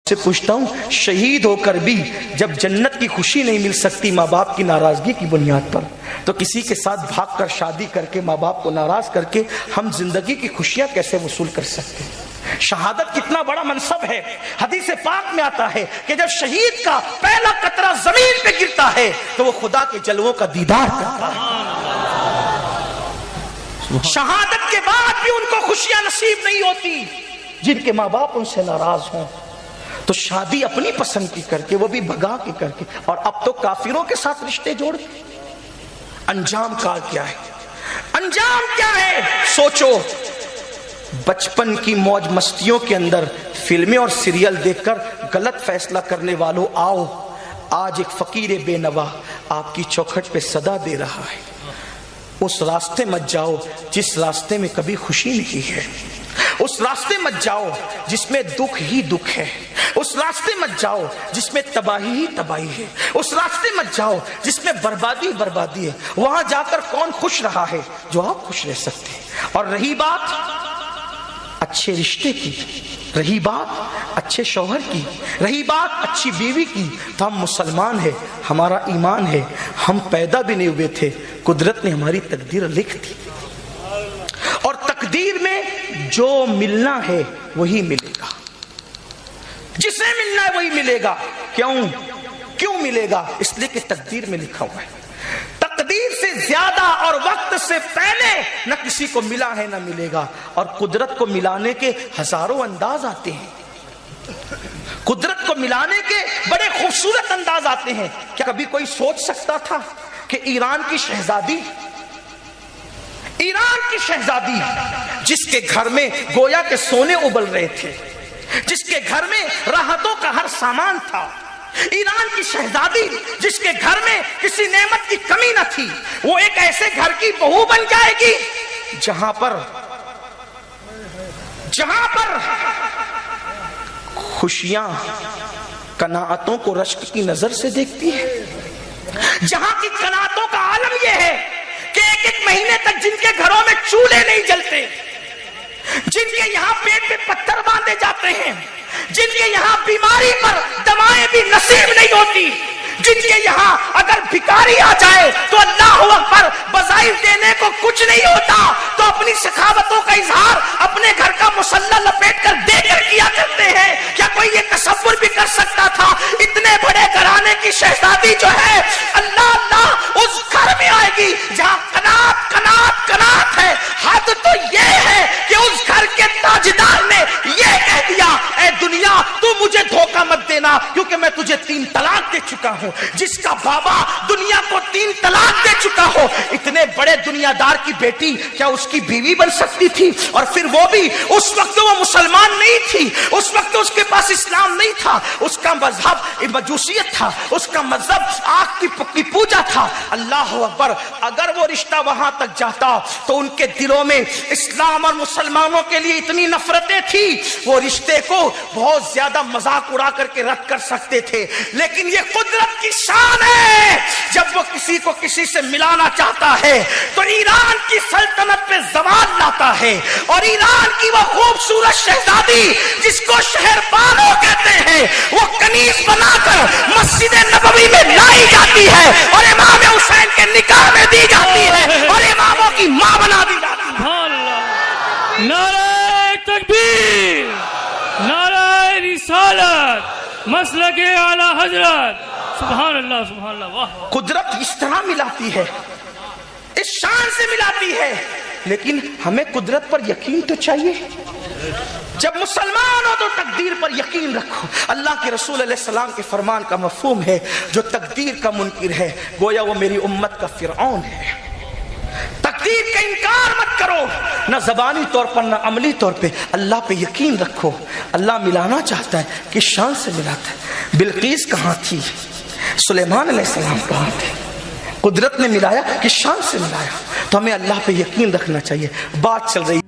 سے پوچھتا ہوں، شہید ہو کر بھی جب جنت کی خوشی نہیں مل سکتی ماں باپ کی ناراضگی کی بنیاد پر، تو کسی کے ساتھ بھاگ کر شادی کر کے ماں باپ کو ناراض کر کے ہم زندگی کی خوشیاں کیسے وصول کر سکتے ہیں؟ شہادت کتنا بڑا منصب ہے۔ حدیث پاک میں آتا ہے کہ جب شہید کا پہلا قطرہ زمین پہ گرتا ہے تو وہ خدا کے جلووں کا دیدار کرتا ہے۔ شہادت کے بعد بھی ان کو خوشیاں نصیب نہیں ہوتی، جن کے ماں باپ ان سے ناراض ہوں تو شادی اپنی پسند کی کر کے، وہ بھی بھگا کے کر کے، اور اب تو کافروں کے ساتھ رشتے جوڑ کے، انجام کیا ہے؟ انجام کیا ہے؟ سوچو، بچپن کی موج مستیوں کے اندر فلمیں اور سیریل دیکھ کر غلط فیصلہ کرنے والوں، آؤ آج ایک فقیر بے نوا آپ کی چوکھٹ پہ صدا دے رہا ہے، اس راستے مت جاؤ جس راستے میں کبھی خوشی نہیں ہے، اس راستے مت جاؤ جس میں دکھ ہی دکھ ہے، اس راستے مت جاؤ جس میں تباہی ہی تباہی ہے، اس راستے مت جاؤ جس میں بربادی بربادی ہے۔ وہاں جا کر کون خوش رہا ہے؟ جو آپ خوش رہ سکتے ہیں۔ اور رہی بات اچھے رشتے کی، رہی بات اچھے شوہر کی، رہی بات اچھی بیوی کی، تو ہم مسلمان ہیں، ہمارا ایمان ہے، ہم پیدا بھی نہیں ہوئے تھے، قدرت نے ہماری تقدیر لکھ دی، اور تقدیر میں جو ملنا ہے وہی ملے گا، جسے ملنا ہے وہی ملے گا۔ کیوں ملے گا؟ اس لیے کہ تقدیر میں لکھا ہوا ہے۔ تقدیر سے زیادہ اور وقت سے پہلے نہ کسی کو ملا ہے نہ ملے گا، اور قدرت کو ملانے کے ہزاروں انداز آتے ہیں، قدرت کو ملانے کے بڑے خوبصورت انداز آتے ہیں۔ کیا کبھی کوئی سوچ سکتا تھا کہ ایران کی شہزادی جس کے گھر میں گویا کے سونے ابل رہے تھے، جس کے گھر میں راحتوں کا ہر سامان تھا، ایران کی شہزادی جس کے گھر میں کسی نعمت کی کمی نہ تھی، وہ ایک ایسے گھر کی بہو بن جائے گی جہاں پر خوشیاں قناعتوں کو رشک کی نظر سے دیکھتی ہے، جہاں کی قناعتوں کا عالم یہ ہے کہ ایک مہینے تک جن کے گھروں میں چولہے نہیں جلتے، جن کے یہاں پیٹ پہ پتھر باندھے جاتے ہیں، جن کے یہاں بیماری پر دوائیں بھی نصیب نہیں ہوتی، جن کے یہاں اگر بھکاری آ جائے تو اللہ اکبر بظاہر دینے کو کچھ نہیں ہوتا، تو اپنی سخاوتوں کا اظہار اپنے گھر کا مسلح لپیٹ کر دے کر کیا کرتے ہیں۔ کیا کوئی یہ تصور بھی کر سکتا تھا اتنے بڑے گھرانے کی شہزادی جو ہے اللہ اس گھر میں آئے گی جہاں قناعت ہے؟ حد تو یہ ہے کہ اس گھر کے تاجدار نے یہ کہہ دیا، اے دنیا تو مجھے دھوکہ مت دینا کیونکہ میں تجھے 3 طلاق دے چکا ہوں۔ جس کا بابا دنیا کو 3 طلاق دے چکا ہو، اتنے بڑے دنیا دار کی بیٹی کیا اس کی بیوی بن سکتی تھی؟ اور پھر وہ بھی اس وقت وہ مسلمان نہیں تھی، اس وقت اس کے پاس اسلام نہیں تھا، اس کا مذہب مجوسیت تھا، اس کا مذہب آگ کی پوجا تھا۔ اللہ اکبر، اگر وہ رشتہ وہاں تک جاتا تو ان کے دلوں میں اسلام اور مسلمانوں کے لیے اتنی نفرتیں تھی، وہ رشتے کو بہت زیادہ مذاق اڑا کر کے رد کر سکتے تھے۔ لیکن یہ قدرت کی شان ہے، جب وہ کسی کو کسی سے ملانا چاہتا ہے تو ایران کی سلطنت پہ زوال لاتا ہے، اور ایران کی وہ خوبصورت شہزادی جس کو شہر بانو کہتے ہیں، وہ کنیز بنا کر مسجد نبوی میں لائی جاتی ہے، اور امام حسین کے نکاح میں دی جاتی ہے، اور اماموں کی ماں بنا دی جاتی ہے۔ نعرہ تکبیر، نعرہ رسالت، مسلک اعلی حضرت، سبحان اللہ سبحان اللہ، واہ۔ قدرت اس طرح ملاتی ہے، اس شان سے ملاتی ہے، لیکن ہمیں قدرت پر یقین تو چاہیے۔ جب مسلمان ہو تو تقدیر پر یقین رکھو۔ اللہ کے رسول علیہ السلام کے فرمان کا مفہوم ہے، جو تقدیر کا منکر ہے گویا وہ میری امت کا فرعون ہے۔ تقدیر کا انکار مت کرو، نہ زبانی طور پر نہ عملی طور پہ، اللہ پہ یقین رکھو۔ اللہ ملانا چاہتا ہے، کس شان سے ملاتا ہے؟ بلقیس کہاں تھی؟ سلیمان علیہ السلام کہاں تھے؟ قدرت نے ملایا، کس شان سے ملایا؟ تو ہمیں اللہ پہ یقین رکھنا چاہیے۔ بات چل رہی